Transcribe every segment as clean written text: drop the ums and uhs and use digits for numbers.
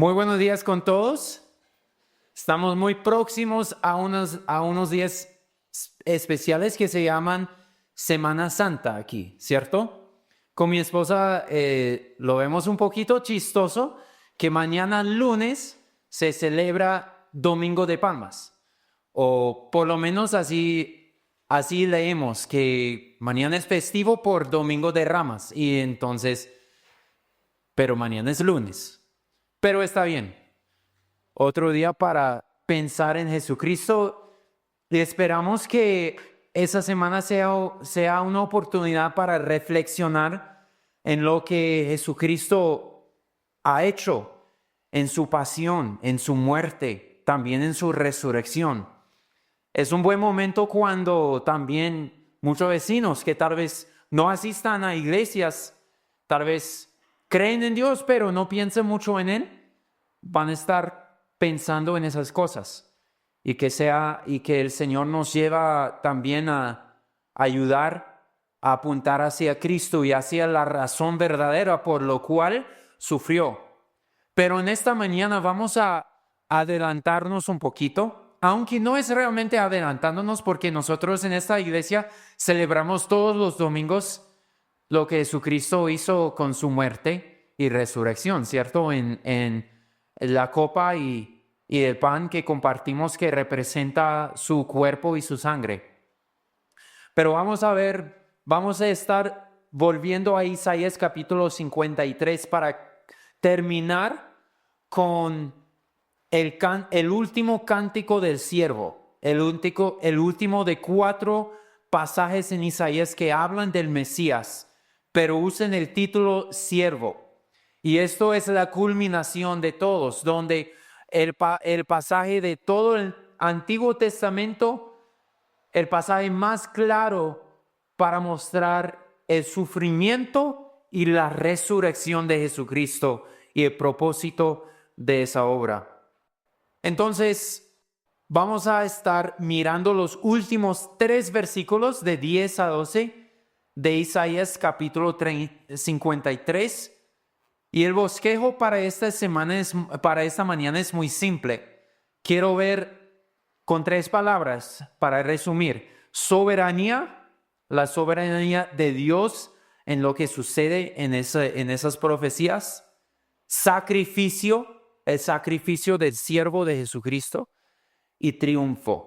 Muy buenos días con todos. Estamos muy próximos a unos días especiales que se llaman Semana Santa aquí, ¿cierto? Con mi esposa lo vemos un poquito chistoso que mañana lunes se celebra Domingo de Palmas. O por lo menos así leemos que mañana es festivo por Domingo de Ramas. Y entonces, pero mañana es lunes. Pero está bien. Otro día para pensar en Jesucristo. Y esperamos que esa semana sea una oportunidad para reflexionar en lo que Jesucristo ha hecho en su pasión, en su muerte, también en su resurrección. Es un buen momento cuando también muchos vecinos que tal vez no asistan a iglesias, tal vez creen en Dios, pero no piensan mucho en Él, van a estar pensando en esas cosas. Y que el Señor nos lleva también a ayudar a apuntar hacia Cristo y hacia la razón verdadera por lo cual sufrió. Pero en esta mañana vamos a adelantarnos un poquito, aunque no es realmente adelantándonos porque nosotros en esta iglesia celebramos todos los domingos lo que Jesucristo hizo con su muerte y resurrección, ¿cierto? En la copa y el pan que compartimos que representa su cuerpo y su sangre. Pero vamos a estar volviendo a Isaías capítulo 53 para terminar con el último cántico del siervo, el último de 4 pasajes en Isaías que hablan del Mesías, pero usan el título siervo. Y esto es la culminación de todos, donde el pasaje de todo el Antiguo Testamento, el pasaje más claro para mostrar el sufrimiento y la resurrección de Jesucristo y el propósito de esa obra. Entonces, vamos a estar mirando los últimos 3 versículos de 10 a 12 de Isaías capítulo 53. Y el bosquejo para esta mañana es muy simple. Quiero ver con 3 palabras para resumir. Soberanía, la soberanía de Dios en lo que sucede en esas profecías. Sacrificio, el sacrificio del siervo de Jesucristo. Y triunfo.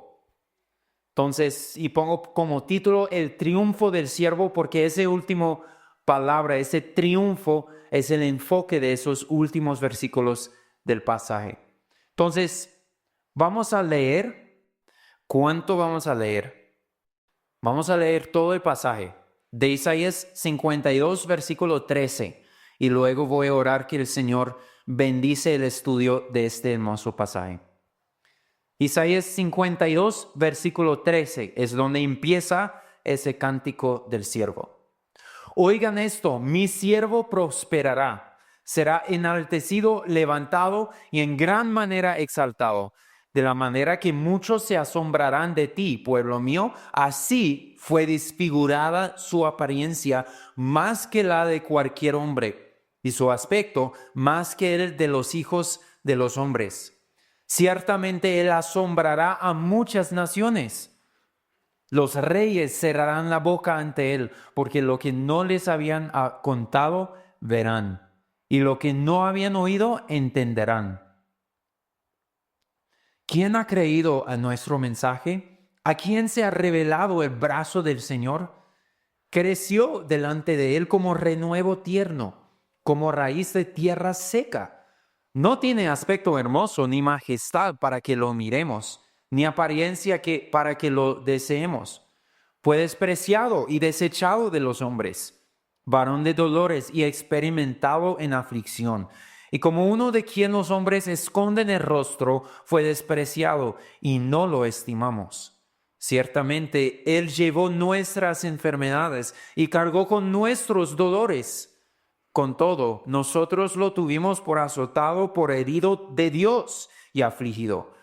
Entonces, y pongo como título el triunfo del siervo porque ese último palabra, ese triunfo es el enfoque de esos últimos versículos del pasaje. Entonces, vamos a leer. ¿Cuánto vamos a leer? Vamos a leer todo el pasaje de Isaías 52, versículo 13. Y luego voy a orar que el Señor bendice el estudio de este hermoso pasaje. Isaías 52, versículo 13 es donde empieza ese cántico del siervo. Oigan esto, mi siervo prosperará, será enaltecido, levantado y en gran manera exaltado, de la manera que muchos se asombrarán de ti, pueblo mío. Así fue desfigurada su apariencia más que la de cualquier hombre, y su aspecto más que el de los hijos de los hombres. Ciertamente él asombrará a muchas naciones. Los reyes cerrarán la boca ante él, porque lo que no les habían contado, verán, y lo que no habían oído, entenderán. ¿Quién ha creído a nuestro mensaje? ¿A quién se ha revelado el brazo del Señor? Creció delante de él como renuevo tierno, como raíz de tierra seca. No tiene aspecto hermoso ni majestad para que lo miremos, ni apariencia para que lo deseemos. Fue despreciado y desechado de los hombres, varón de dolores y experimentado en aflicción. Y como uno de quien los hombres esconden el rostro, fue despreciado y no lo estimamos. Ciertamente, Él llevó nuestras enfermedades y cargó con nuestros dolores. Con todo, nosotros lo tuvimos por azotado, por herido de Dios y afligido.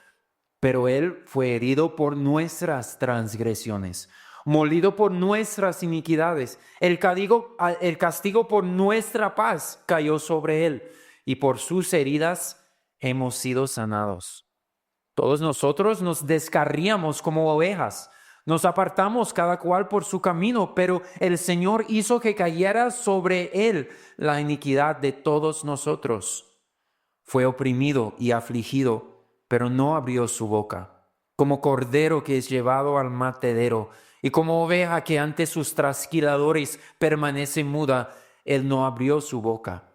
Pero Él fue herido por nuestras transgresiones, molido por nuestras iniquidades. El castigo por nuestra paz cayó sobre Él, y por sus heridas hemos sido sanados. Todos nosotros nos descarríamos como ovejas. Nos apartamos cada cual por su camino, pero el Señor hizo que cayera sobre él la iniquidad de todos nosotros. Fue oprimido y afligido, pero no abrió su boca. Como cordero que es llevado al matadero, y como oveja que ante sus trasquiladores permanece muda, él no abrió su boca.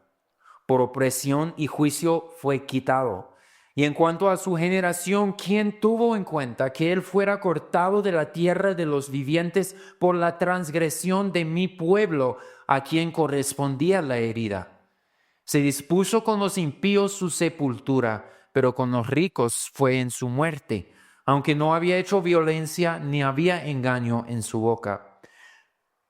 Por opresión y juicio fue quitado. Y en cuanto a su generación, ¿quién tuvo en cuenta que él fuera cortado de la tierra de los vivientes por la transgresión de mi pueblo, a quien correspondía la herida? Se dispuso con los impíos su sepultura, pero con los ricos fue en su muerte, aunque no había hecho violencia ni había engaño en su boca.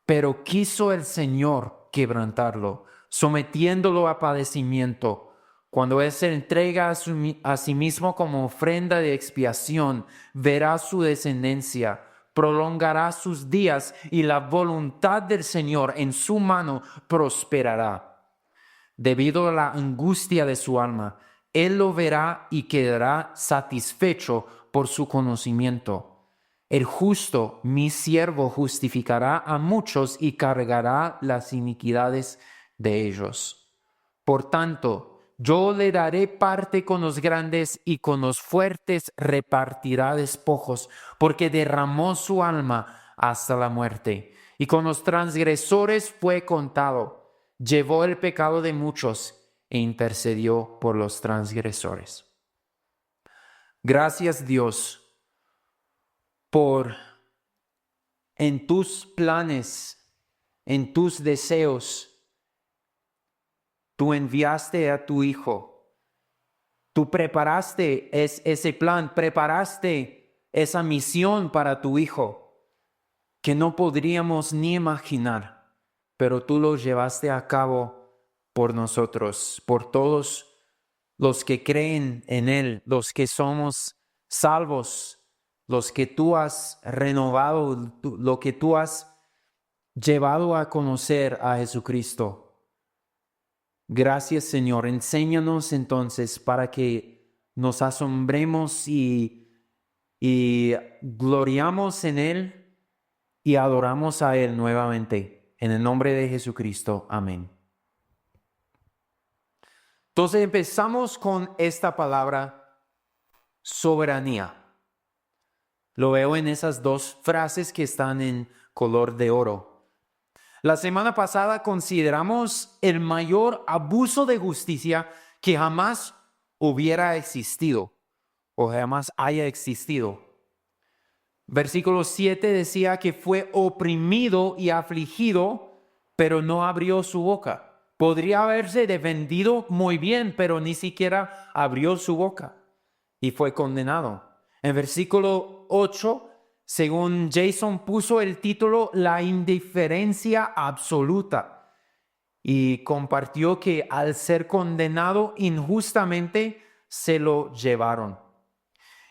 Pero quiso el Señor quebrantarlo, sometiéndolo a padecimiento. Cuando él se entrega a sí mismo como ofrenda de expiación, verá su descendencia, prolongará sus días y la voluntad del Señor en su mano prosperará. Debido a la angustia de su alma, él lo verá y quedará satisfecho por su conocimiento. El justo, mi siervo, justificará a muchos y cargará las iniquidades de ellos. Por tanto, yo le daré parte con los grandes y con los fuertes repartirá despojos, porque derramó su alma hasta la muerte. Y con los transgresores fue contado. Llevó el pecado de muchos e intercedió por los transgresores. Gracias, Dios, por en tus planes, en tus deseos, tú enviaste a tu Hijo. Tú preparaste ese plan, preparaste esa misión para tu Hijo que no podríamos ni imaginar, pero tú lo llevaste a cabo por nosotros, por todos los que creen en Él, los que somos salvos, los que tú has renovado, lo que tú has llevado a conocer a Jesucristo. Gracias, Señor. Enséñanos entonces para que nos asombremos y gloriamos en Él y adoramos a Él nuevamente. En el nombre de Jesucristo. Amén. Entonces empezamos con esta palabra soberanía. Lo veo en esas dos frases que están en color de oro. La semana pasada consideramos el mayor abuso de justicia que jamás hubiera existido o jamás haya existido. Versículo 7 decía que fue oprimido y afligido, pero no abrió su boca. Podría haberse defendido muy bien, pero ni siquiera abrió su boca y fue condenado. En versículo 8, según Jason puso el título, la indiferencia absoluta, y compartió que al ser condenado injustamente se lo llevaron.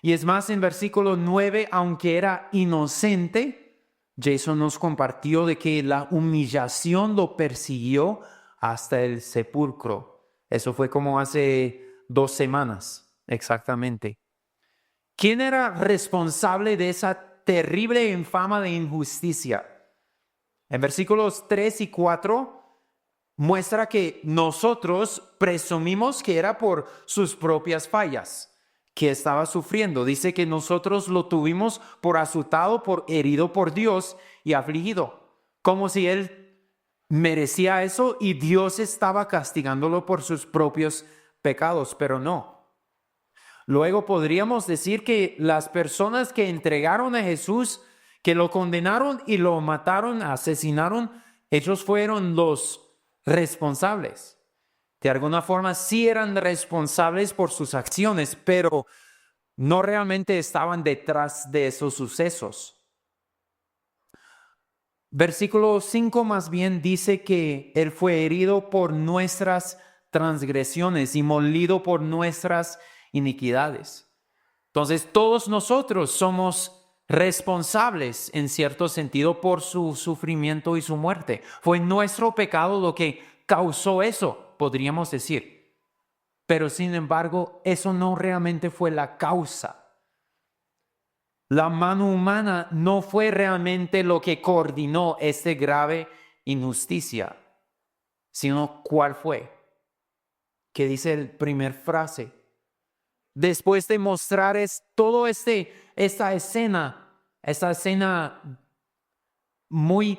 Y es más, en versículo 9, aunque era inocente, Jason nos compartió de que la humillación lo persiguió hasta el sepulcro. Eso fue como hace 2 semanas, exactamente. ¿Quién era responsable de esa terrible infama de injusticia? En versículos 3 y 4 muestra que nosotros presumimos que era por sus propias fallas que estaba sufriendo. Dice que nosotros lo tuvimos por azotado, por herido por Dios y afligido, como si él merecía eso y Dios estaba castigándolo por sus propios pecados, pero no. Luego podríamos decir que las personas que entregaron a Jesús, que lo condenaron y lo mataron, asesinaron, ellos fueron los responsables. De alguna forma sí eran responsables por sus acciones, pero no realmente estaban detrás de esos sucesos. Versículo 5 más bien dice que Él fue herido por nuestras transgresiones y molido por nuestras iniquidades. Entonces todos nosotros somos responsables en cierto sentido por su sufrimiento y su muerte. Fue nuestro pecado lo que causó eso, podríamos decir. pero sin embargo, eso no realmente fue la causa. La mano humana no fue realmente lo que coordinó esta grave injusticia, sino ¿cuál fue? ¿Qué dice la primera frase? Después de mostrar todo esta escena muy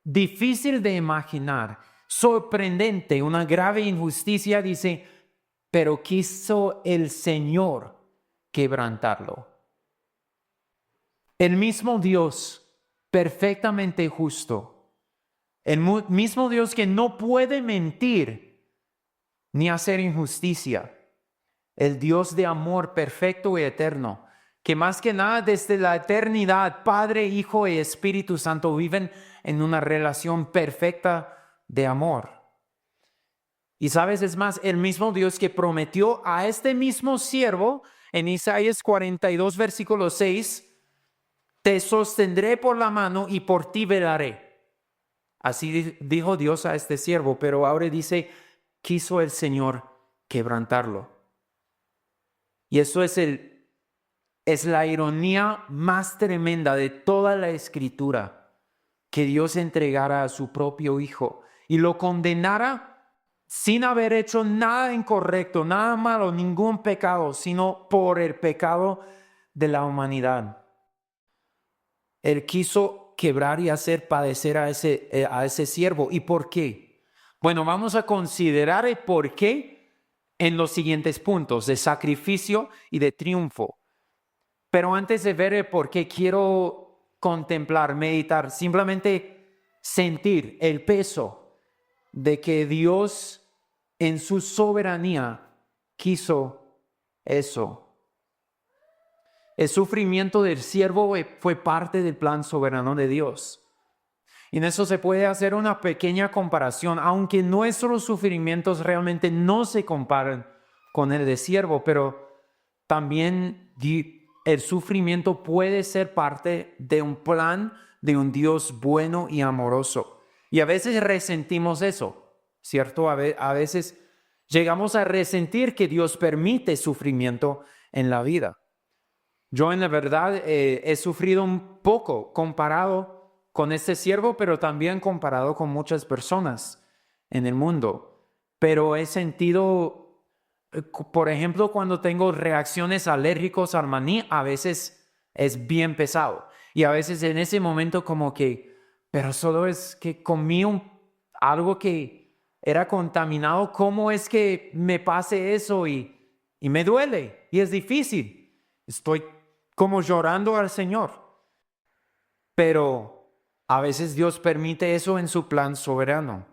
difícil de imaginar, sorprendente, una grave injusticia, dice, pero quiso el Señor quebrantarlo. El mismo Dios, perfectamente justo, el mismo Dios que no puede mentir ni hacer injusticia, el Dios de amor perfecto y eterno, que más que nada desde la eternidad, Padre, Hijo y Espíritu Santo viven en una relación perfecta de amor. Y sabes, es más, el mismo Dios que prometió a este mismo siervo en Isaías 42, versículo 6, te sostendré por la mano y por ti velaré. Así dijo Dios a este siervo, pero ahora dice, quiso el Señor quebrantarlo. Y eso es la ironía más tremenda de toda la Escritura, que Dios entregara a su propio Hijo y lo condenara sin haber hecho nada incorrecto, nada malo, ningún pecado, sino por el pecado de la humanidad. Él quiso quebrar y hacer padecer a ese siervo. ¿Y por qué? Bueno, vamos a considerar el por qué en los siguientes puntos de sacrificio y de triunfo. Pero antes de ver el por qué, quiero contemplar, meditar, simplemente sentir el peso de que Dios en su soberanía quiso eso. El sufrimiento del siervo fue parte del plan soberano de Dios. Y en eso se puede hacer una pequeña comparación, aunque nuestros sufrimientos realmente no se comparan con el de siervo, pero también el sufrimiento puede ser parte de un plan de un Dios bueno y amoroso. Y a veces resentimos eso, ¿cierto? A veces llegamos a resentir que Dios permite sufrimiento en la vida. Yo en la verdad he sufrido un poco comparado con este siervo, pero también comparado con muchas personas en el mundo. Pero he sentido, por ejemplo, cuando tengo reacciones alérgicas al maní, a veces es bien pesado. Y a veces en ese momento como que, pero solo es que comí algo que era contaminado. ¿Cómo es que me pase eso? Y me duele y es difícil. Estoy como llorando al Señor. Pero a veces Dios permite eso en su plan soberano.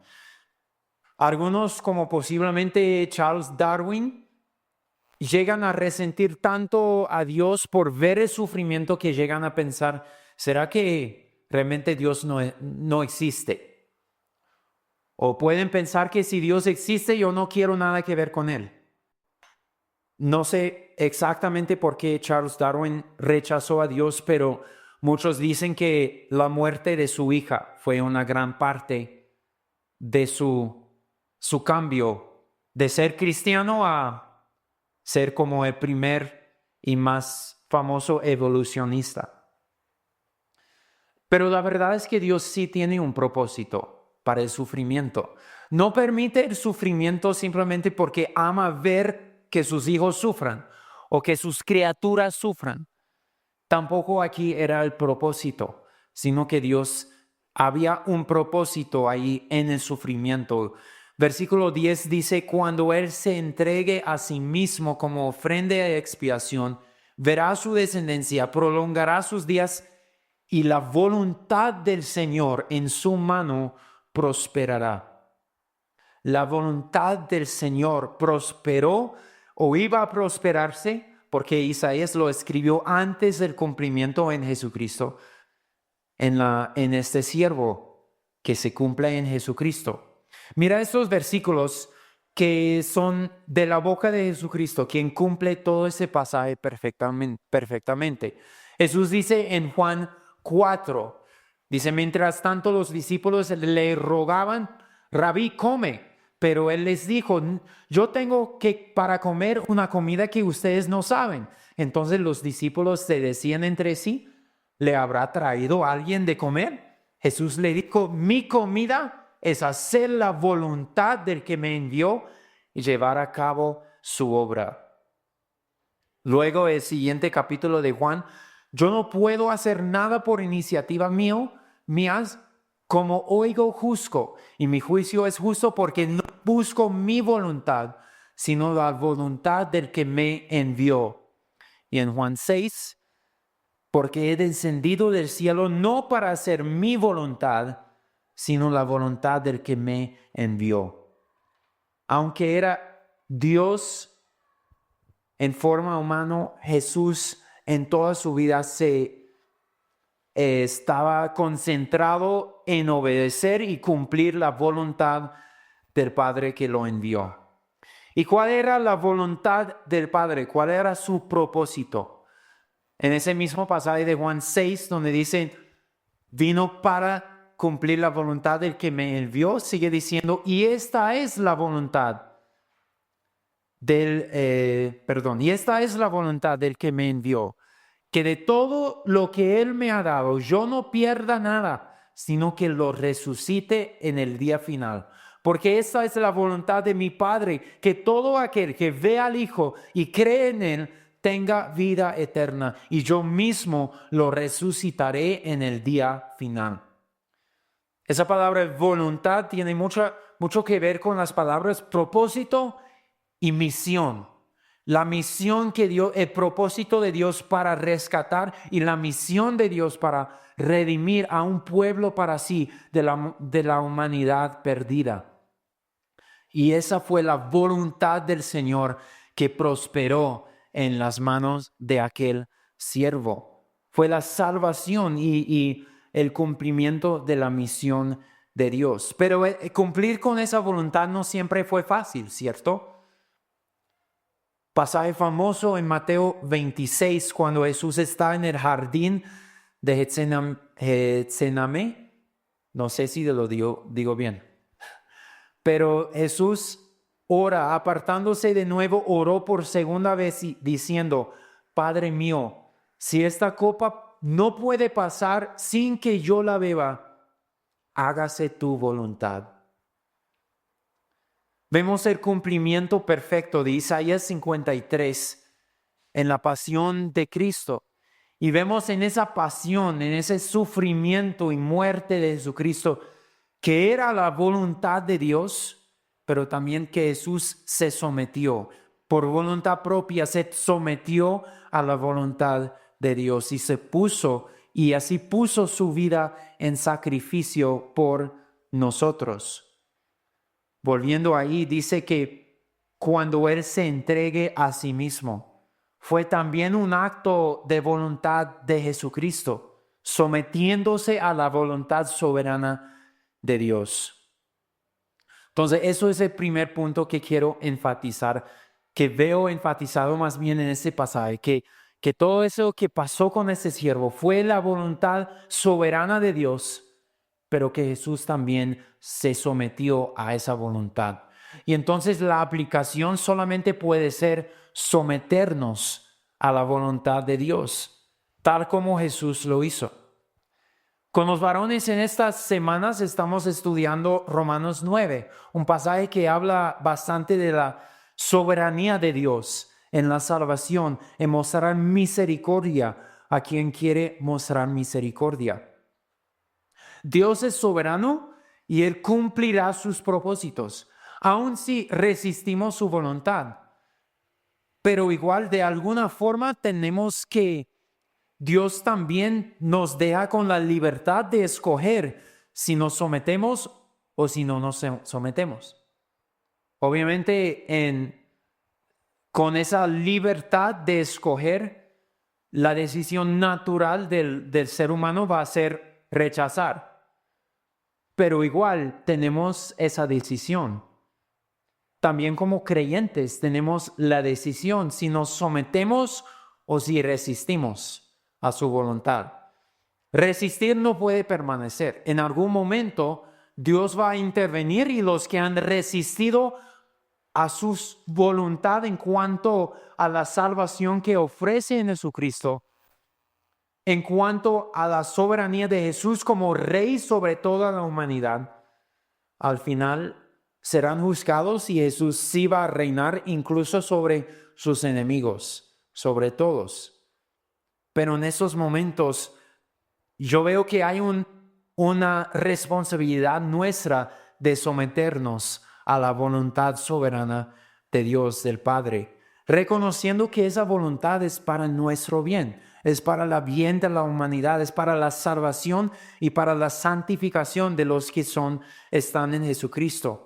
Algunos, como posiblemente Charles Darwin, llegan a resentir tanto a Dios por ver el sufrimiento que llegan a pensar, ¿será que realmente Dios no existe? O pueden pensar que si Dios existe, yo no quiero nada que ver con Él. No sé exactamente por qué Charles Darwin rechazó a Dios, pero muchos dicen que la muerte de su hija fue una gran parte de su cambio de ser cristiano a ser como el primer y más famoso evolucionista. Pero la verdad es que Dios sí tiene un propósito para el sufrimiento. No permite el sufrimiento simplemente porque ama ver que sus hijos sufran o que sus criaturas sufran. Tampoco aquí era el propósito, sino que Dios había un propósito ahí en el sufrimiento. Versículo 10 dice, cuando Él se entregue a sí mismo como ofrenda de expiación, verá su descendencia, prolongará sus días y la voluntad del Señor en su mano prosperará. La voluntad del Señor prosperó o iba a prosperarse, porque Isaías lo escribió antes del cumplimiento en Jesucristo, en este siervo que se cumple en Jesucristo. Mira estos versículos que son de la boca de Jesucristo, quien cumple todo ese pasaje perfectamente. Jesús dice en Juan 4, dice, mientras tanto los discípulos le rogaban, Rabí, come. pero él les dijo, yo tengo que para comer una comida que ustedes no saben. Entonces los discípulos se decían entre sí, ¿le habrá traído alguien de comer? Jesús le dijo, mi comida es hacer la voluntad del que me envió y llevar a cabo su obra. Luego, el siguiente capítulo de Juan, yo no puedo hacer nada por iniciativa mías, como oigo juzgo, y mi juicio es justo porque no busco mi voluntad, sino la voluntad del que me envió. Y en Juan 6, porque he descendido del cielo no para hacer mi voluntad, sino la voluntad del que me envió. Aunque era Dios en forma humana, Jesús en toda su vida estaba concentrado en obedecer y cumplir la voluntad del Padre que lo envió. ¿Y cuál era la voluntad del Padre? ¿Cuál era su propósito? En ese mismo pasaje de Juan 6, donde dice, vino para cumplir la voluntad del que me envió, sigue diciendo, y esta es la voluntad y esta es la voluntad del que me envió, que de todo lo que Él me ha dado, yo no pierda nada, sino que lo resucite en el día final. Porque esta es la voluntad de mi Padre, que todo aquel que ve al Hijo y cree en Él, tenga vida eterna, y yo mismo lo resucitaré en el día final. Esa palabra voluntad tiene mucho que ver con las palabras propósito y misión. La misión que Dios, el propósito de Dios para rescatar y la misión de Dios para redimir a un pueblo para sí de la humanidad perdida. Y esa fue la voluntad del Señor que prosperó en las manos de aquel siervo. Fue la salvación y el cumplimiento de la misión de Dios. Pero cumplir con esa voluntad no siempre fue fácil, ¿cierto? Pasaje famoso en Mateo 26, cuando Jesús está en el jardín de Getsemaní. No sé si lo digo bien. Pero Jesús ora, apartándose de nuevo, oró por segunda vez diciendo, Padre mío, si esta copa no puede pasar sin que yo la beba, hágase tu voluntad. Vemos el cumplimiento perfecto de Isaías 53 en la pasión de Cristo. Y vemos en esa pasión, en ese sufrimiento y muerte de Jesucristo, que era la voluntad de Dios, pero también que Jesús se sometió. Por voluntad propia se sometió a la voluntad de Dios y así puso su vida en sacrificio por nosotros. Volviendo ahí, dice que cuando Él se entregue a sí mismo, fue también un acto de voluntad de Jesucristo, sometiéndose a la voluntad soberana de Dios. Entonces, eso es el primer punto que quiero enfatizar, que veo enfatizado más bien en ese pasaje, que todo eso que pasó con ese siervo fue la voluntad soberana de Dios, pero que Jesús también se sometió a esa voluntad. Y entonces la aplicación solamente puede ser someternos a la voluntad de Dios, tal como Jesús lo hizo. Con los varones en estas semanas estamos estudiando Romanos 9, un pasaje que habla bastante de la soberanía de Dios en la salvación, en mostrar misericordia a quien quiere mostrar misericordia. Dios es soberano y Él cumplirá sus propósitos, aun si resistimos su voluntad. Pero igual, de alguna forma, tenemos que Dios también nos deja con la libertad de escoger si nos sometemos o si no nos sometemos. Obviamente, con esa libertad de escoger, la decisión natural del ser humano va a ser rechazar. Pero igual tenemos esa decisión. También como creyentes tenemos la decisión si nos sometemos o si resistimos a su voluntad. Resistir no puede permanecer. En algún momento Dios va a intervenir y los que han resistido a su voluntad en cuanto a la salvación que ofrece en Jesucristo, en cuanto a la soberanía de Jesús como Rey sobre toda la humanidad, al final serán juzgados y Jesús sí va a reinar incluso sobre sus enemigos, sobre todos. Pero en esos momentos yo veo que hay una responsabilidad nuestra de someternos a la voluntad soberana de Dios, del Padre, reconociendo que esa voluntad es para nuestro bien, es para el bien de la humanidad, es para la salvación y para la santificación de los que están en Jesucristo.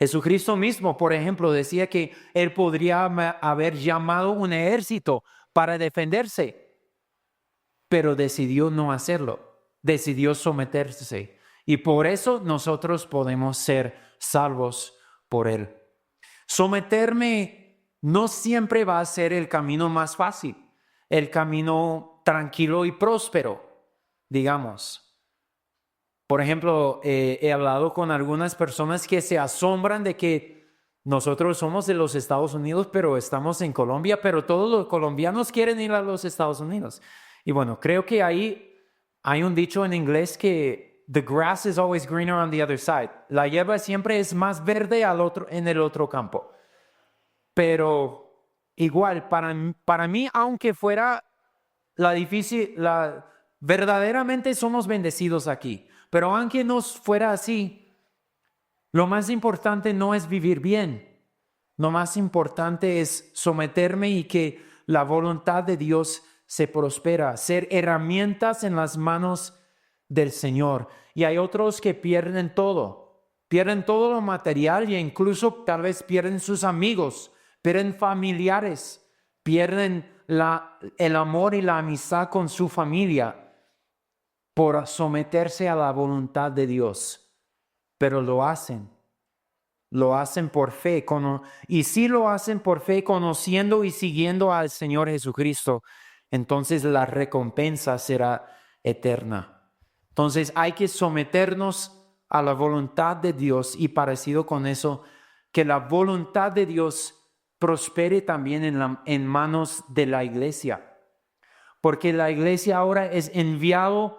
Jesucristo mismo, por ejemplo, decía que Él podría haber llamado un ejército para defenderse, pero decidió no hacerlo, decidió someterse. Y por eso nosotros podemos ser salvos por Él. Someterme no siempre va a ser el camino más fácil, el camino tranquilo y próspero, digamos. Por ejemplo, he hablado con algunas personas que se asombran de que nosotros somos de los Estados Unidos, pero estamos en Colombia, pero todos los colombianos quieren ir a los Estados Unidos. Y bueno, creo que ahí hay un dicho en inglés que the grass is always greener on the other side. La hierba siempre es más verde en el otro campo. Pero igual, para mí, aunque fuera verdaderamente somos bendecidos aquí. Pero aunque no fuera así, lo más importante no es vivir bien. Lo más importante es someterme y que la voluntad de Dios se prospera, ser herramientas en las manos del Señor. Y hay otros que pierden todo lo material e incluso tal vez pierden sus amigos, pierden familiares, pierden el amor y la amistad con su familia por someterse a la voluntad de Dios. Pero lo hacen por fe, y si lo hacen por fe, conociendo y siguiendo al Señor Jesucristo, entonces la recompensa será eterna. Entonces hay que someternos a la voluntad de Dios y parecido con eso, que la voluntad de Dios prospere también en manos de la iglesia. Porque la iglesia ahora es enviado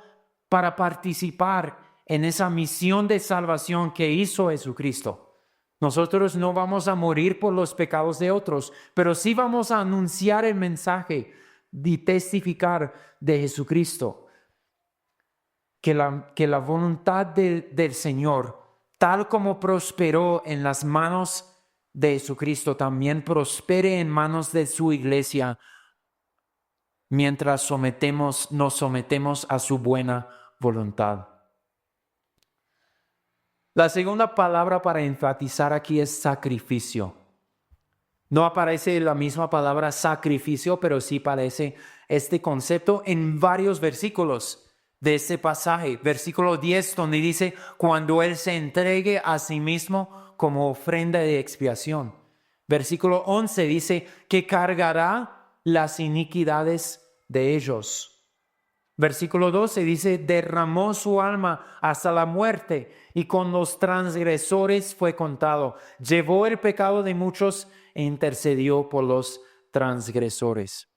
para participar en esa misión de salvación que hizo Jesucristo. Nosotros no vamos a morir por los pecados de otros, pero sí vamos a anunciar el mensaje y testificar de Jesucristo. Que la voluntad del Señor, tal como prosperó en las manos de Jesucristo, también prospere en manos de su iglesia, mientras nos sometemos a su buena voluntad. La segunda palabra para enfatizar aquí es sacrificio. No aparece la misma palabra sacrificio, pero sí aparece este concepto en varios versículos de este pasaje. Versículo 10, donde dice, cuando Él se entregue a sí mismo como ofrenda de expiación. Versículo 11 dice que cargará las iniquidades de ellos. Versículo 12 dice, derramó su alma hasta la muerte y con los transgresores fue contado. Llevó el pecado de muchos e intercedió por los transgresores.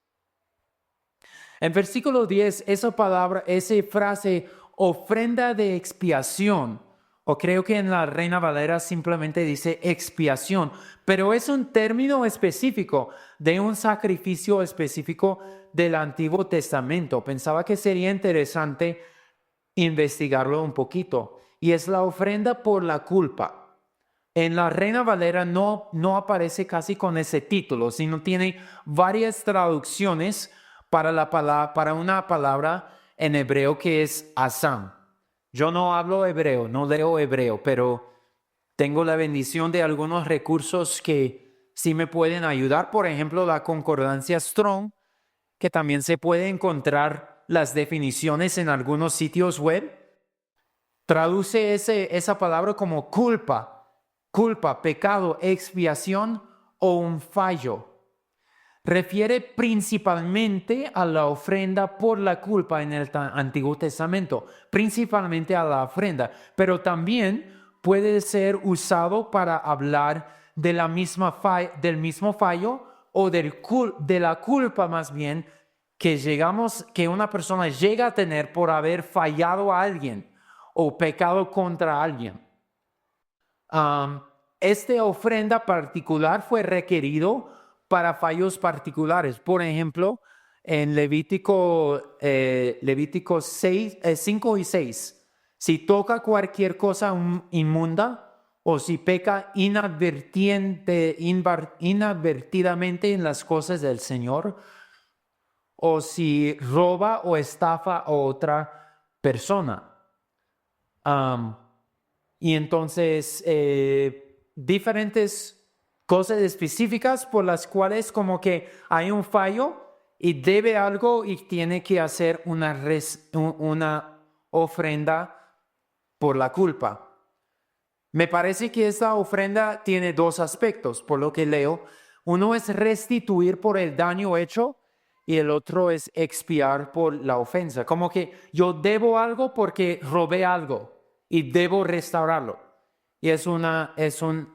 En versículo 10, esa frase, ofrenda de expiación, o creo que en la Reina Valera simplemente dice expiación, pero es un término específico de un sacrificio específico del Antiguo Testamento. Pensaba que sería interesante investigarlo un poquito. Y es la ofrenda por la culpa. En la Reina Valera no aparece casi con ese título, sino tiene varias traducciones para una palabra en hebreo que es asam. Yo no hablo hebreo, no leo hebreo, pero tengo la bendición de algunos recursos que sí me pueden ayudar. Por ejemplo, la concordancia Strong, que también se puede encontrar las definiciones en algunos sitios web. Traduce esa palabra como culpa, pecado, expiación o un fallo. refiere principalmente a la ofrenda por la culpa en el Antiguo Testamento, principalmente a la ofrenda, pero también puede ser usado para hablar de la del mismo fallo o de la culpa más bien que una persona llega a tener por haber fallado a alguien o pecado contra alguien. Esta ofrenda particular fue requerido para fallos particulares. Por ejemplo, en Levítico 5 y 6, si toca cualquier cosa inmunda o si peca inadvertidamente en las cosas del Señor, o si roba o estafa a otra persona. Y entonces, diferentes cosas específicas por las cuales como que hay un fallo y debe algo y tiene que hacer una ofrenda por la culpa. Me parece que esta ofrenda tiene dos aspectos, por lo que leo. Uno es restituir por el daño hecho y el otro es expiar por la ofensa. Como que yo debo algo porque robé algo y debo restaurarlo. Y es un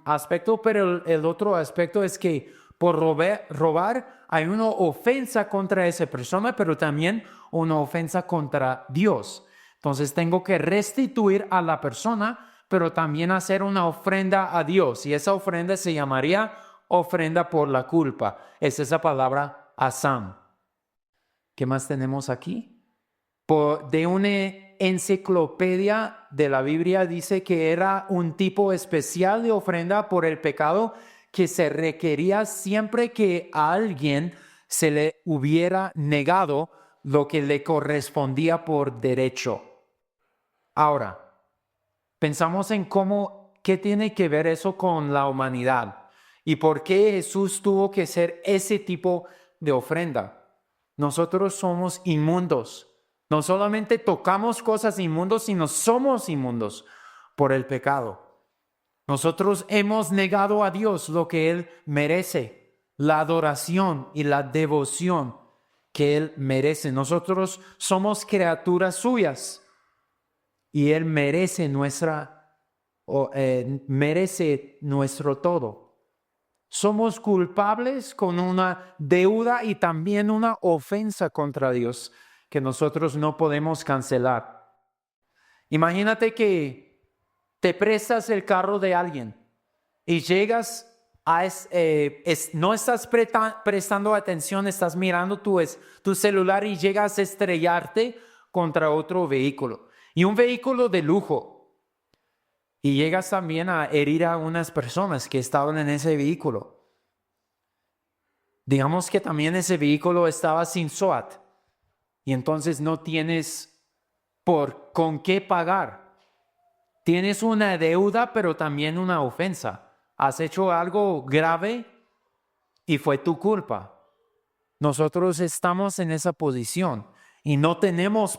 aspecto, pero el otro aspecto es que por robar hay una ofensa contra esa persona, pero también una ofensa contra Dios. Entonces tengo que restituir a la persona, pero también hacer una ofrenda a Dios. Y esa ofrenda se llamaría ofrenda por la culpa. Es esa palabra asam. ¿Qué más tenemos aquí? De una enciclopedia de la Biblia dice que era un tipo especial de ofrenda por el pecado que se requería siempre que a alguien se le hubiera negado lo que le correspondía por derecho. Ahora, pensamos en qué tiene que ver eso con la humanidad y por qué Jesús tuvo que ser ese tipo de ofrenda. Nosotros somos inmundos. No solamente tocamos cosas inmundas, sino somos inmundos por el pecado. Nosotros hemos negado a Dios lo que Él merece, la adoración y la devoción que Él merece. Nosotros somos criaturas suyas y Él merece merece nuestro todo. Somos culpables con una deuda y también una ofensa contra Dios que nosotros no podemos cancelar. Imagínate que te prestas el carro de alguien y llegas no estás prestando atención, estás mirando tu celular y llegas a estrellarte contra otro vehículo. Y un vehículo de lujo. Y llegas también a herir a unas personas que estaban en ese vehículo. Digamos que también ese vehículo estaba sin SOAT. Y entonces no tienes con qué pagar. Tienes una deuda, pero también una ofensa. Has hecho algo grave y fue tu culpa. Nosotros estamos en esa posición y no tenemos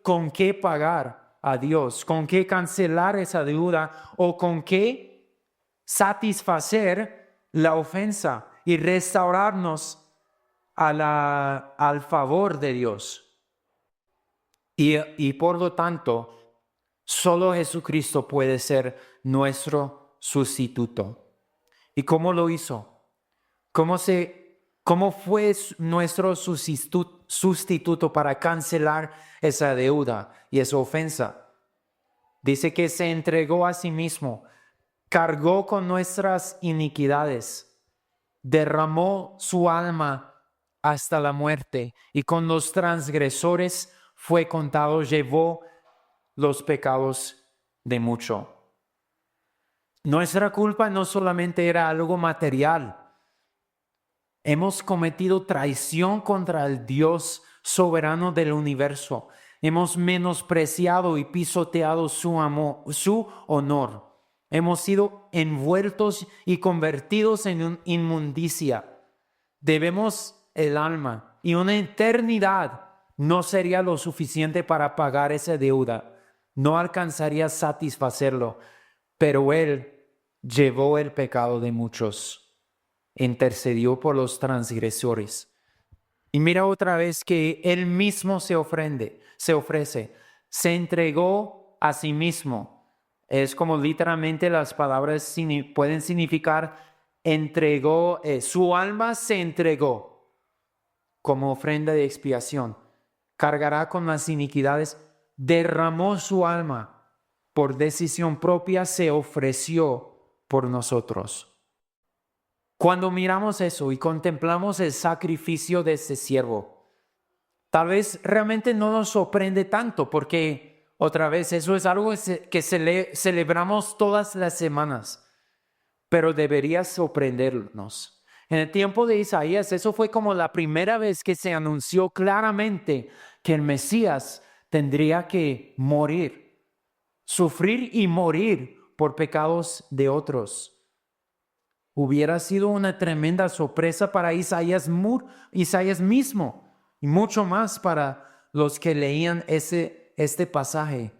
con qué pagar a Dios, con qué cancelar esa deuda o con qué satisfacer la ofensa y restaurarnos al favor de Dios. Y por lo tanto, solo Jesucristo puede ser nuestro sustituto. ¿Y cómo lo hizo? ¿Cómo fue nuestro sustituto para cancelar esa deuda y esa ofensa? Dice que se entregó a sí mismo, cargó con nuestras iniquidades, derramó su alma hasta la muerte y con los transgresores fue contado, llevó los pecados de mucho. Nuestra culpa no solamente era algo material. Hemos cometido traición contra el Dios soberano del universo. Hemos menospreciado y pisoteado su honor. Hemos sido envueltos y convertidos en inmundicia. Debemos el alma y una eternidad no sería lo suficiente para pagar esa deuda. No alcanzaría a satisfacerlo, pero Él llevó el pecado de muchos. intercedió por los transgresores. Y mira otra vez que Él mismo se ofrece, se entregó a sí mismo. Es como literalmente las palabras pueden significar entregó, su alma se entregó como ofrenda de expiación. Cargará con las iniquidades, derramó su alma, por decisión propia se ofreció por nosotros. Cuando miramos eso y contemplamos el sacrificio de este siervo, tal vez realmente no nos sorprende tanto porque, otra vez, eso es algo que celebramos todas las semanas, pero debería sorprendernos. En el tiempo de Isaías, eso fue como la primera vez que se anunció claramente que el Mesías tendría que morir, sufrir y morir por pecados de otros. Hubiera sido una tremenda sorpresa para Isaías mismo y mucho más para los que leían este pasaje.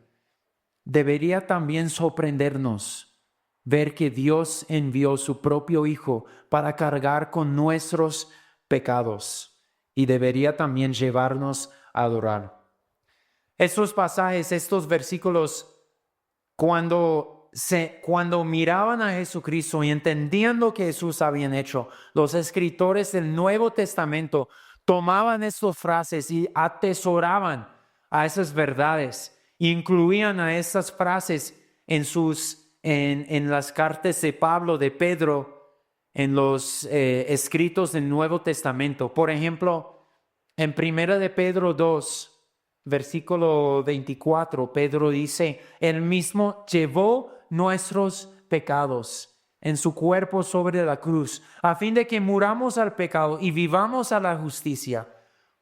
Debería también sorprendernos ver que Dios envió su propio Hijo para cargar con nuestros pecados y debería también llevarnos a adorar. Estos pasajes, estos versículos, cuando miraban a Jesucristo y entendían lo que Jesús había hecho, los escritores del Nuevo Testamento tomaban estas frases y atesoraban a esas verdades, incluían a estas frases en las cartas de Pablo, de Pedro, en los escritos del Nuevo Testamento. Por ejemplo, en 1 de Pedro 2, versículo 24, Pedro dice, Él mismo llevó nuestros pecados en su cuerpo sobre la cruz, a fin de que muramos al pecado y vivamos a la justicia,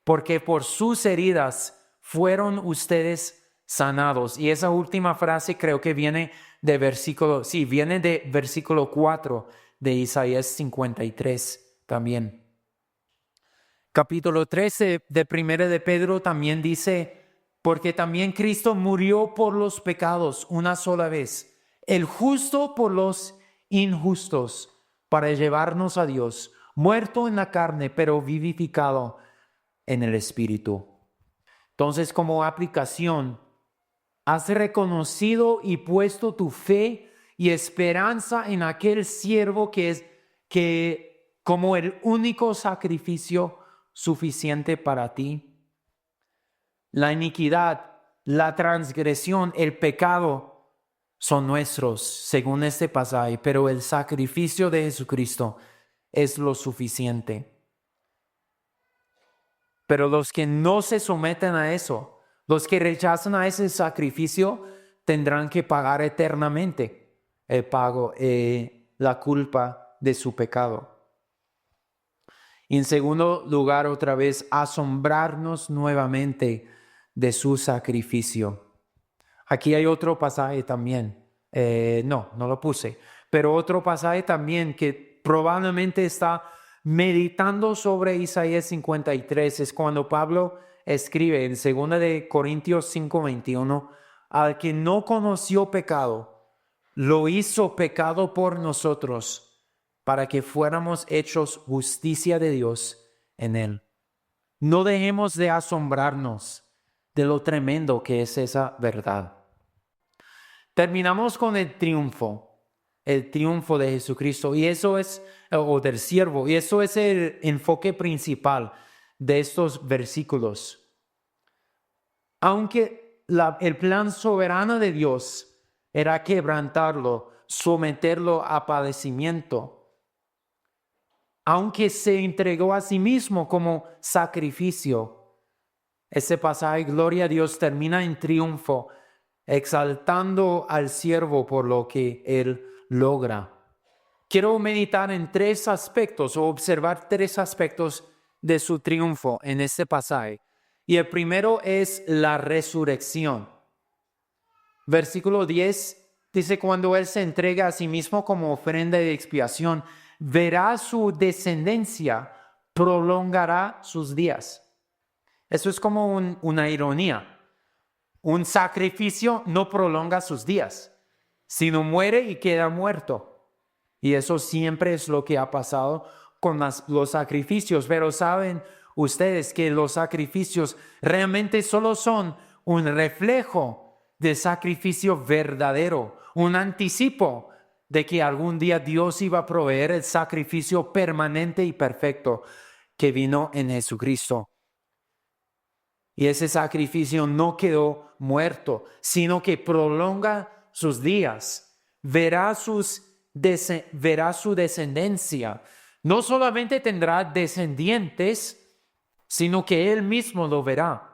porque por sus heridas fueron ustedes sanados. Y esa última frase creo que viene de versículo 4 de Isaías 53 también. Capítulo 13 de 1 de Pedro también dice, porque también Cristo murió por los pecados una sola vez, el justo por los injustos, para llevarnos a Dios, muerto en la carne, pero vivificado en el Espíritu. Entonces, como aplicación, has reconocido y puesto tu fe y esperanza en aquel siervo que como el único sacrificio suficiente para ti. La iniquidad, la transgresión, el pecado son nuestros, según este pasaje, pero el sacrificio de Jesucristo es lo suficiente. Pero los que no se someten a eso, los que rechazan a ese sacrificio, tendrán que pagar eternamente la culpa de su pecado. Y en segundo lugar, otra vez, asombrarnos nuevamente de su sacrificio. Aquí hay otro pasaje también. No lo puse. Pero otro pasaje también que probablemente está meditando sobre Isaías 53. Es cuando Pablo escribe en 2 de Corintios 5:21, al que no conoció pecado, lo hizo pecado por nosotros, para que fuéramos hechos justicia de Dios en él. No dejemos de asombrarnos de lo tremendo que es esa verdad. Terminamos con el triunfo de Jesucristo, y eso es, o del siervo, y eso es el enfoque principal de estos versículos. Aunque el plan soberano de Dios era quebrantarlo, someterlo a padecimiento, aunque se entregó a sí mismo como sacrificio, ese pasaje, gloria a Dios, termina en triunfo, exaltando al siervo por lo que él logra. Quiero meditar en 3 aspectos o observar 3 aspectos de su triunfo en este pasaje. Y el primero es la resurrección. Versículo 10 dice, cuando él se entrega a sí mismo como ofrenda de expiación, verá su descendencia, prolongará sus días. Eso es como una ironía. Un sacrificio no prolonga sus días, sino muere y queda muerto. Y eso siempre es lo que ha pasado con los sacrificios, pero saben ustedes que los sacrificios realmente solo son un reflejo del sacrificio verdadero, un anticipo de que algún día Dios iba a proveer el sacrificio permanente y perfecto que vino en Jesucristo. Y ese sacrificio no quedó muerto, sino que prolonga sus días, verá su descendencia. No solamente tendrá descendientes, sino que Él mismo lo verá.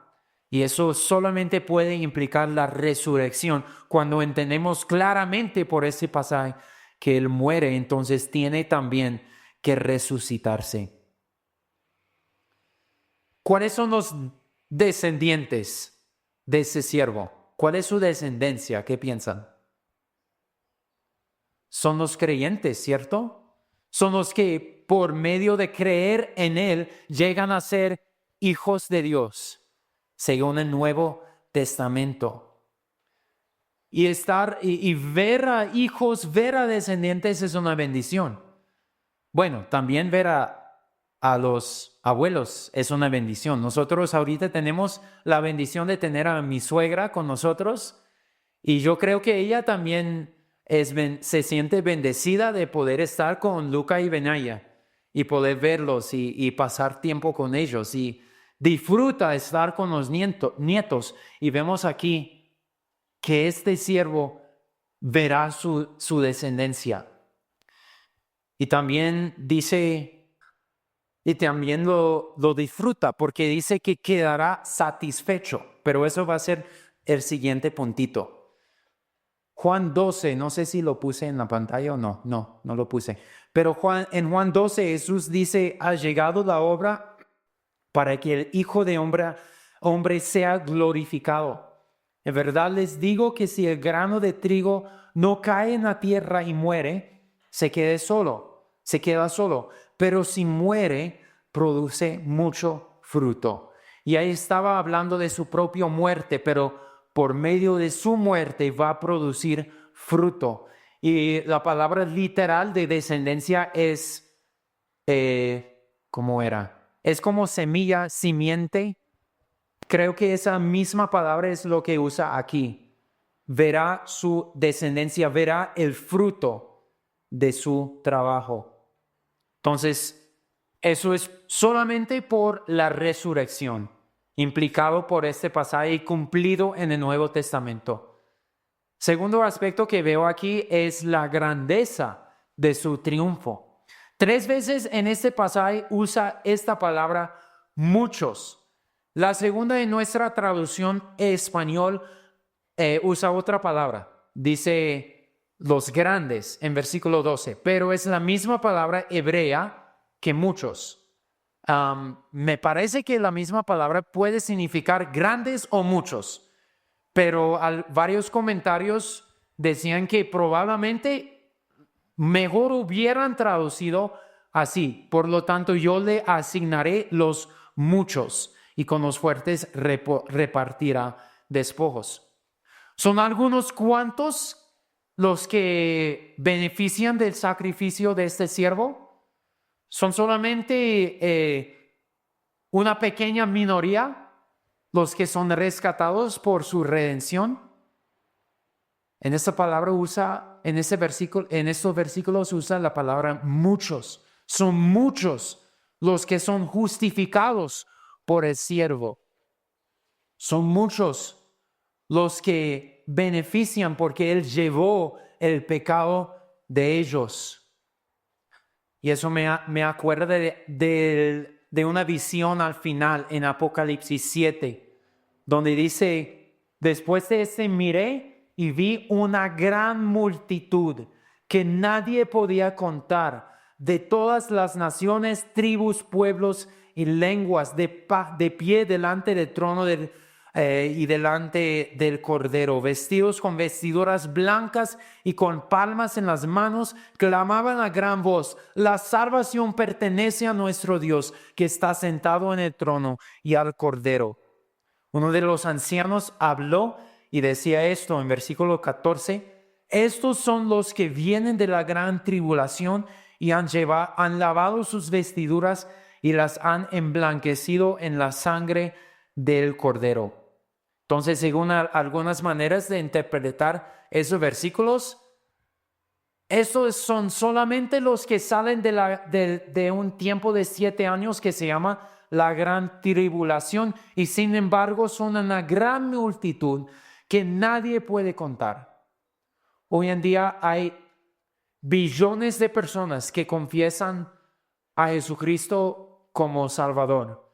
Y eso solamente puede implicar la resurrección. Cuando entendemos claramente por ese pasaje que Él muere, entonces tiene también que resucitarse. ¿Cuáles son los descendientes de ese siervo? ¿Cuál es su descendencia? ¿Qué piensan? Son los creyentes, ¿cierto? Son los que por medio de creer en Él llegan a ser hijos de Dios, según el Nuevo Testamento. Y ver a hijos, ver a descendientes es una bendición. Bueno, también ver a los abuelos es una bendición. Nosotros ahorita tenemos la bendición de tener a mi suegra con nosotros y yo creo que ella también se siente bendecida de poder estar con Luca y Benaya y poder verlos y pasar tiempo con ellos y disfruta estar con los nietos. Y vemos aquí que este siervo verá su descendencia. Y también dice, y también lo disfruta porque dice que quedará satisfecho. Pero eso va a ser el siguiente puntito. Juan 12, no sé si lo puse en la pantalla o no lo puse. Pero en Juan 12 Jesús dice, ha llegado la hora para que el Hijo de hombre sea glorificado. En verdad les digo que si el grano de trigo no cae en la tierra y muere, se queda solo. Pero si muere, produce mucho fruto. Y ahí estaba hablando de su propia muerte, pero por medio de su muerte va a producir fruto. Y la palabra literal de descendencia es, ¿cómo era? Es como semilla, simiente. Creo que esa misma palabra es lo que usa aquí. Verá su descendencia, verá el fruto de su trabajo. Entonces, eso es solamente por la resurrección, implicado por este pasaje y cumplido en el Nuevo Testamento. Segundo aspecto que veo aquí es la grandeza de su triunfo. 3 veces en este pasaje usa esta palabra muchos. La segunda en nuestra traducción español usa otra palabra. Dice los grandes en versículo 12, pero es la misma palabra hebrea que muchos. Me parece que la misma palabra puede significar grandes o muchos, pero varios comentarios decían que probablemente mejor hubieran traducido así. Por lo tanto, yo le asignaré los muchos y con los fuertes repartirá despojos. Son algunos cuantos los que benefician del sacrificio de este siervo. Son solamente una pequeña minoría los que son rescatados por su redención. En esta palabra en estos versículos usa la palabra muchos. Son muchos los que son justificados por el siervo. Son muchos los que benefician porque Él llevó el pecado de ellos. Y eso me acuerda de una visión al final en Apocalipsis 7, donde dice, después de este miré y vi una gran multitud que nadie podía contar, de todas las naciones, tribus, pueblos y lenguas, de pie delante del trono y delante del Cordero, vestidos con vestiduras blancas y con palmas en las manos, clamaban a gran voz, la salvación pertenece a nuestro Dios, que está sentado en el trono y al Cordero. Uno de los ancianos habló y decía esto en versículo 14, estos son los que vienen de la gran tribulación y han lavado sus vestiduras y las han emblanquecido en la sangre del Cordero. Entonces, según algunas maneras de interpretar esos versículos, estos son solamente los que salen de un tiempo de 7 años que se llama la gran tribulación, y sin embargo son una gran multitud que nadie puede contar. Hoy en día hay billones de personas que confiesan a Jesucristo como Salvador.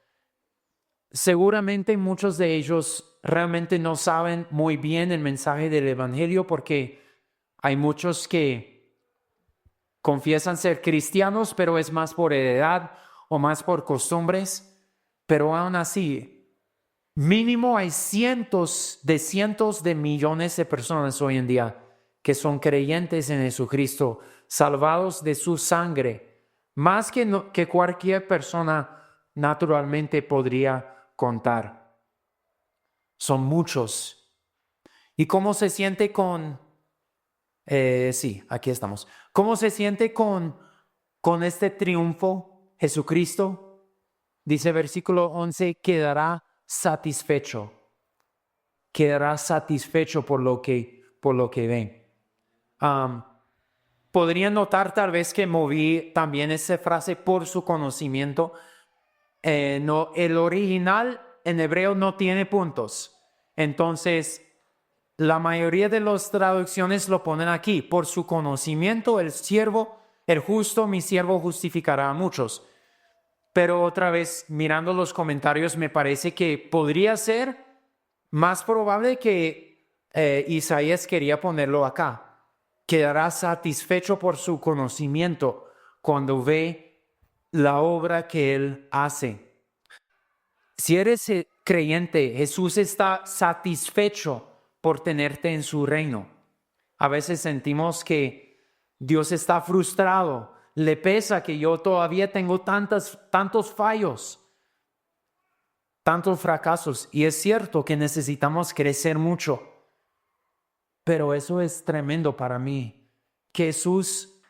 Seguramente muchos de ellos realmente no saben muy bien el mensaje del Evangelio, porque hay muchos que confiesan ser cristianos, pero es más por heredad o más por costumbres. Pero aún así, mínimo hay cientos de millones de personas hoy en día que son creyentes en Jesucristo, salvados de su sangre, más que cualquier persona naturalmente podría contar. Son muchos. ¿Y cómo se siente sí, aquí estamos. ¿Cómo se siente con este triunfo Jesucristo? Dice versículo 11, quedará satisfecho por lo que ve. Podrían notar tal vez que moví también esa frase por su conocimiento. No, el original en hebreo no tiene puntos. Entonces, la mayoría de las traducciones lo ponen aquí. Por su conocimiento, el justo, mi siervo justificará a muchos. Pero otra vez, mirando los comentarios, me parece que podría ser más probable que Isaías quería ponerlo acá. Quedará satisfecho por su conocimiento cuando ve la obra que Él hace. Si eres creyente, Jesús está satisfecho por tenerte en su reino. A veces sentimos que Dios está frustrado. Le pesa que yo todavía tengo tantos fallos, tantos fracasos. Y es cierto que necesitamos crecer mucho. Pero eso es tremendo para mí. Que Jesús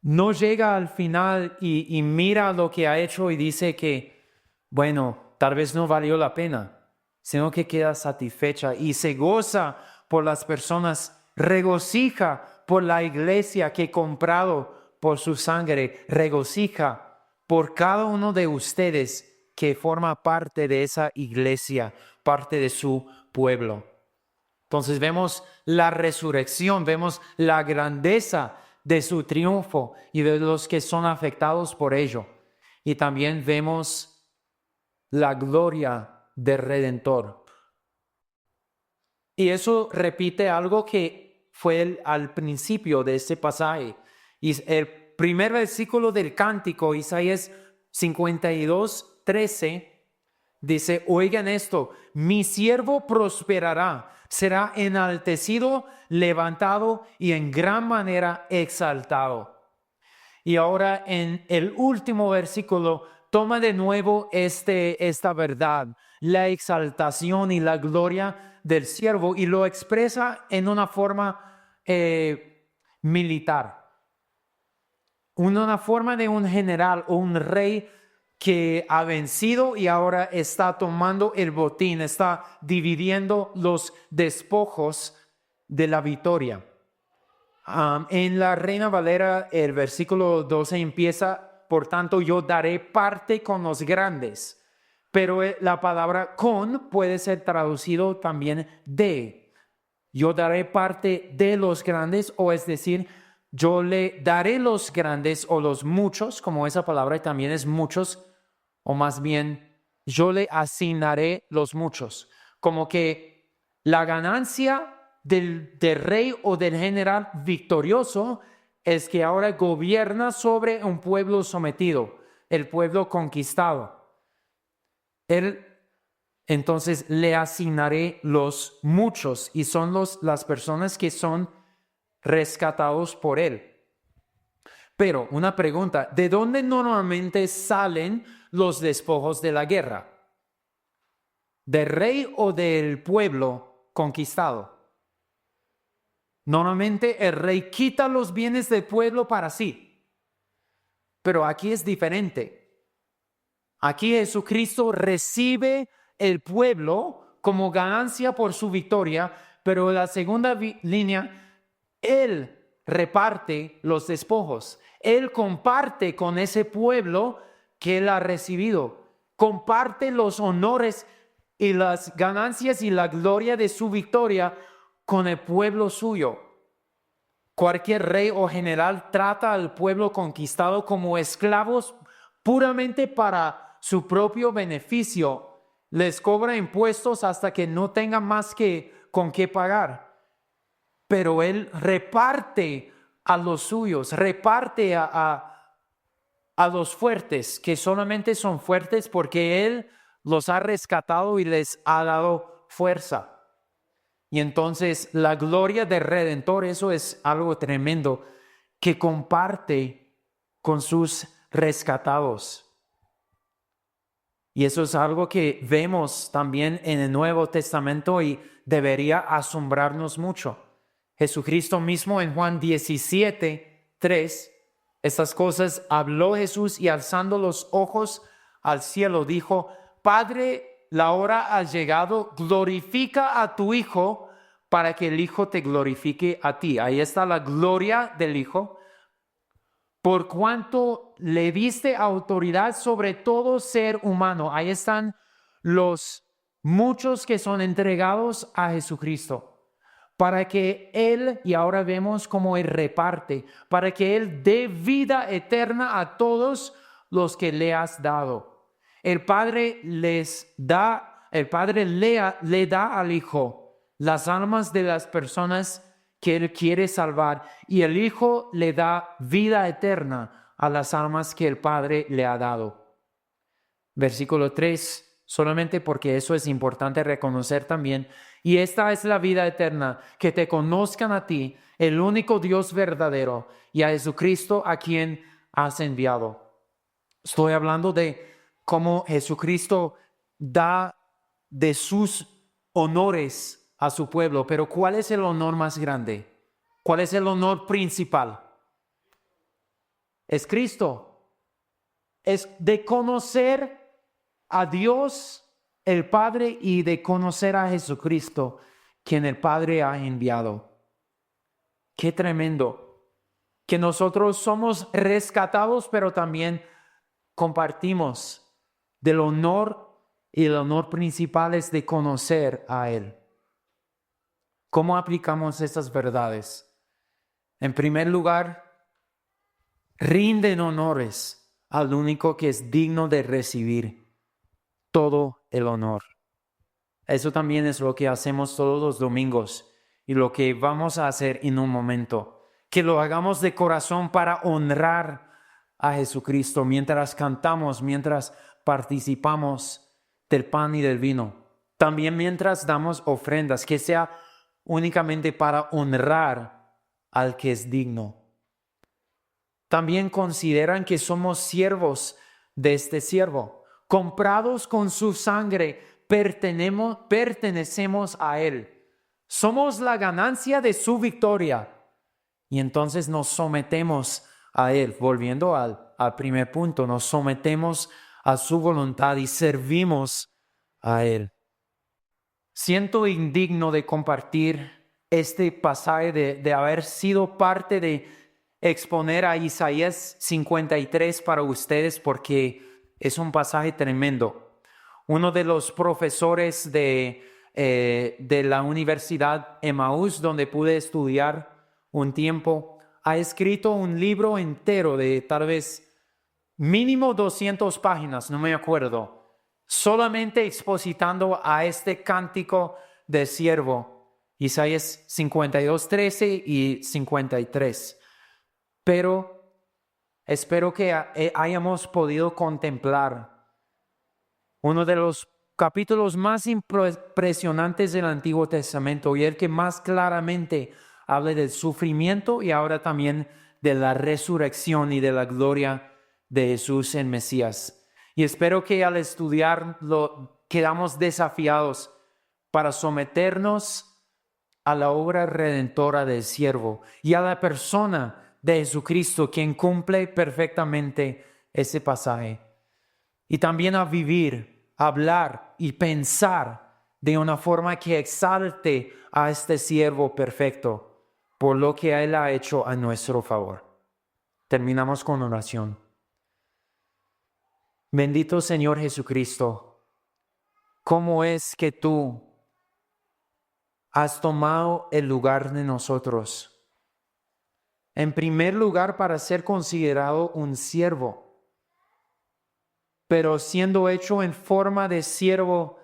no llega al final y mira lo que ha hecho y dice que, bueno, tal vez no valió la pena, sino que queda satisfecha y se goza por las personas, regocija por la iglesia que he comprado por su sangre, regocija por cada uno de ustedes que forma parte de esa iglesia, parte de su pueblo. Entonces vemos la resurrección, vemos la grandeza de su triunfo y de los que son afectados por ello. Y también vemos la gloria del Redentor. Y eso repite algo que fue al principio de este pasaje. Y el primer versículo del cántico, Isaías 52:13, dice, oigan esto, mi siervo prosperará, será enaltecido, levantado y en gran manera exaltado. Y ahora en el último versículo toma de nuevo esta verdad, la exaltación y la gloria del siervo, y lo expresa en una forma militar. Una forma de un general o un rey que ha vencido y ahora está tomando el botín, está dividiendo los despojos de la victoria. En la Reina Valera, el versículo 12 empieza, por tanto, yo daré parte con los grandes. Pero la palabra con puede ser traducido también de. Yo daré parte de los grandes, o es decir, yo le daré los grandes o los muchos, como esa palabra también es muchos, o más bien, yo le asignaré los muchos. Como que la ganancia del rey o del general victorioso es que ahora gobierna sobre un pueblo sometido, el pueblo conquistado. Entonces le asignaré los muchos, y son las personas que son rescatados por él. Pero una pregunta, ¿de dónde normalmente salen los despojos de la guerra? ¿Del rey o del pueblo conquistado? Normalmente el rey quita los bienes del pueblo para sí. Pero aquí es diferente. Aquí Jesucristo recibe el pueblo como ganancia por su victoria, pero en la segunda línea, Él reparte los despojos. Él comparte con ese pueblo que Él ha recibido. Comparte los honores y las ganancias y la gloria de su victoria con el pueblo suyo. Cualquier rey o general trata al pueblo conquistado como esclavos puramente para su propio beneficio. Les cobra impuestos hasta que no tengan más con qué pagar. Pero Él reparte a los suyos, reparte a los fuertes, que solamente son fuertes porque Él los ha rescatado y les ha dado fuerza. Y entonces la gloria del Redentor, eso es algo tremendo, que comparte con sus rescatados. Y eso es algo que vemos también en el Nuevo Testamento y debería asombrarnos mucho. Jesucristo mismo en Juan 17:3, estas cosas habló Jesús y alzando los ojos al cielo dijo: Padre, la hora ha llegado, glorifica a tu Hijo para que el Hijo te glorifique a ti. Ahí está la gloria del Hijo. Por cuanto le diste autoridad sobre todo ser humano. Ahí están los muchos que son entregados a Jesucristo. Para que Él, y ahora vemos cómo Él reparte, para que Él dé vida eterna a todos los que le has dado. El Padre le da al Hijo las almas de las personas que Él quiere salvar, y el Hijo le da vida eterna a las almas que el Padre le ha dado. Versículo 3, solamente porque eso es importante reconocer también. Y esta es la vida eterna, que te conozcan a ti, el único Dios verdadero, y a Jesucristo a quien has enviado. Estoy hablando de cómo Jesucristo da de sus honores a su pueblo, pero ¿cuál es el honor más grande? ¿Cuál es el honor principal? Es Cristo. Es de conocer a Dios el Padre y de conocer a Jesucristo, quien el Padre ha enviado. Qué tremendo que nosotros somos rescatados, pero también compartimos del honor, y el honor principal es de conocer a Él. ¿Cómo aplicamos estas verdades? En primer lugar, rinden honores al único que es digno de recibir todo el honor. Eso también es lo que hacemos todos los domingos y lo que vamos a hacer en un momento. Que lo hagamos de corazón para honrar a Jesucristo mientras cantamos, mientras participamos del pan y del vino. También mientras damos ofrendas, que sea únicamente para honrar al que es digno. También consideran que somos siervos de este siervo, comprados con su sangre, pertenecemos a Él. Somos la ganancia de su victoria. Y entonces nos sometemos a Él. Volviendo al primer punto, nos sometemos a su voluntad y servimos a Él. Siento indigno de compartir este pasaje, de haber sido parte de exponer a Isaías 53 para ustedes, porque es un pasaje tremendo. Uno de los profesores de la Universidad Emmaús, donde pude estudiar un tiempo, ha escrito un libro entero de tal vez mínimo 200 páginas, no me acuerdo, solamente expositando a este cántico de siervo, Isaías 52, 13 y 53. Pero espero que hayamos podido contemplar uno de los capítulos más impresionantes del Antiguo Testamento y el que más claramente habla del sufrimiento y ahora también de la resurrección y de la gloria de Jesús en Mesías. Y espero que al estudiarlo quedamos desafiados para someternos a la obra redentora del siervo y a la persona de Jesucristo, quien cumple perfectamente ese pasaje. Y también a vivir, hablar y pensar de una forma que exalte a este siervo perfecto por lo que Él ha hecho a nuestro favor. Terminamos con oración. Bendito Señor Jesucristo, ¿cómo es que tú has tomado el lugar de nosotros? En primer lugar, para ser considerado un siervo, pero siendo hecho en forma de siervo,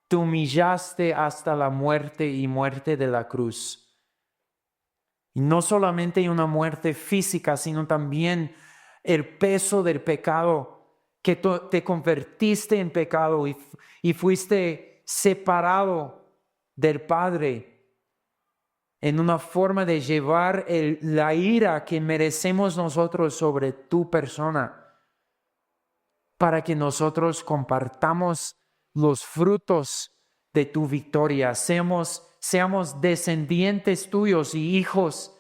te humillaste hasta la muerte y muerte de la cruz. Y no solamente una muerte física, sino también el peso del pecado, que te convertiste en pecado y fuiste separado del Padre en una forma de llevar la ira que merecemos nosotros sobre tu persona, para que nosotros compartamos los frutos de tu victoria, seamos descendientes tuyos y hijos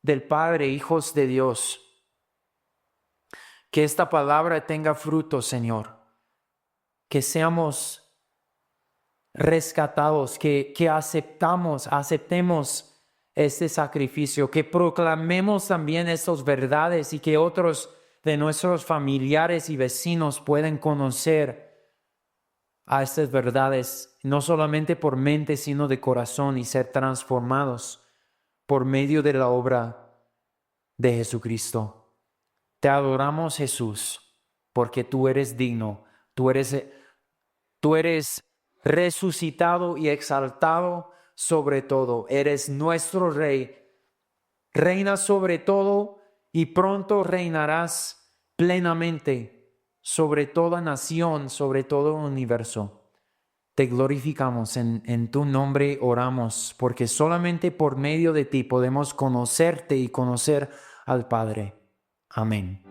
del Padre, hijos de Dios. Que esta palabra tenga fruto, Señor. Que seamos rescatados, que aceptemos este sacrificio, que proclamemos también estas verdades y que otros de nuestros familiares y vecinos puedan conocer a estas verdades, no solamente por mente, sino de corazón, y ser transformados por medio de la obra de Jesucristo. Te adoramos, Jesús, porque tú eres digno, tú eres resucitado y exaltado sobre todo. Eres nuestro Rey. Reinas sobre todo y pronto reinarás plenamente sobre toda nación, sobre todo universo. Te glorificamos, en tu nombre oramos, porque solamente por medio de ti podemos conocerte y conocer al Padre. Amén.